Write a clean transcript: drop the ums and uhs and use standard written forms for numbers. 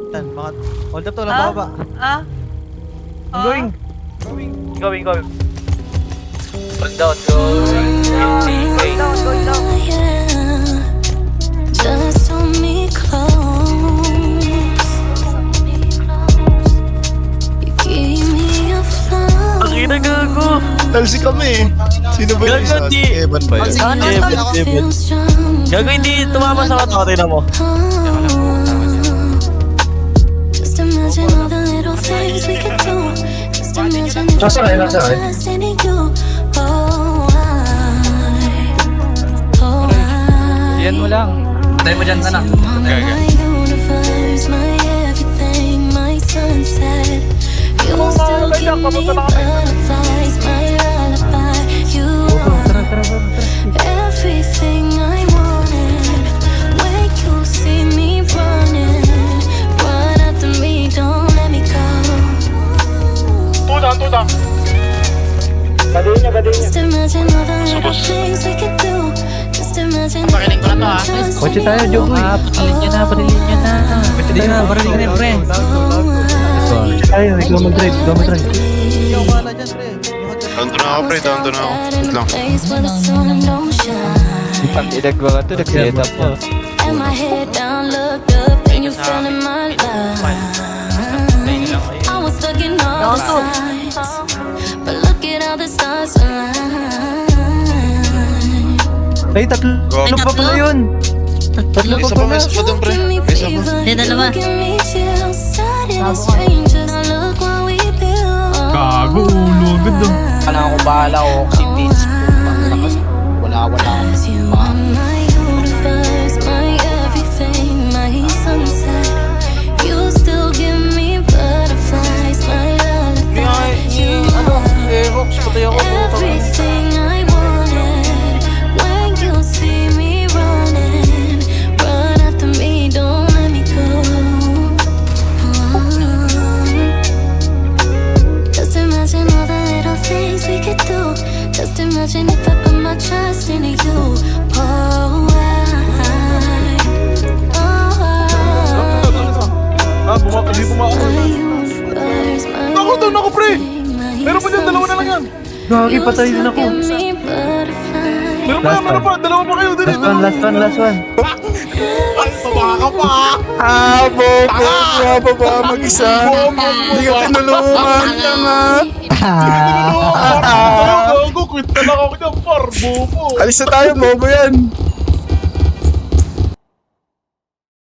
Tan, baka... Hold up to, lang bababa. I'm going. Going. Hold down, going down. Just hold me close. You give me a flow. Ang ina gago. Talsi kami. Sino ba yung isa? Gago, di. Si Evan ba yun? Feel strong. Gago, hindi tumama sa mata ko, tingnan mo. Just imagine all the little things we could do. Just imagine if Nasa kayo, nasa kayo? just any you. Yan mo lang. Tayo mo dyan sana. My universe, my everything, my sunset. You still give me butterflies, my lullaby. You are everything I wanted. When you see me running, run after me, don't let me go. Just imagine all the little things we could do. Just imagine if I just Kotse tayo, Jogoy. Parilin nyo na. Kotse tayo na, parilin ka na, pre. Tayo, ikaw mag-drive, Ikaw, wala dyan, pre. Down to na ako, pre. Down to na ako. Wait lang. place where the sun don't shine. Pag inagwa ka to, nag-set up mo. And my head down, looked up, and you fell in my life. I was stuck in all the signs, but look at all the stars align. Ay, tatlo pa pala yun. Tatlo pa Isa pa, pala. may isa pa doon, pre. May isa pa. Hey, dalawa. Gago, ulo. Ang ganda. Kala ko bahala ko si Vince. Wala. You are my universe, my everything, my sunset. You still give me butterflies, my lullaby. You are everything I wanted. When you see me running, run after me, don't let me go. Just imagine all the little things we could do. Just imagine if I put my trust in you. Hindi bumako. Ako doon ako, pre. Meron pa dyan, dalawa na lang yan. Gagi, patay din ako. Meron pa, dalawa pa kayo. Dali, Last one. Ay, baba ka pa. Bobo ba mag-isa? Hindi ka tinulungan tama. Gago, quit na lang ako dyan, par. Bobo. Alis na tayo, bobo yan.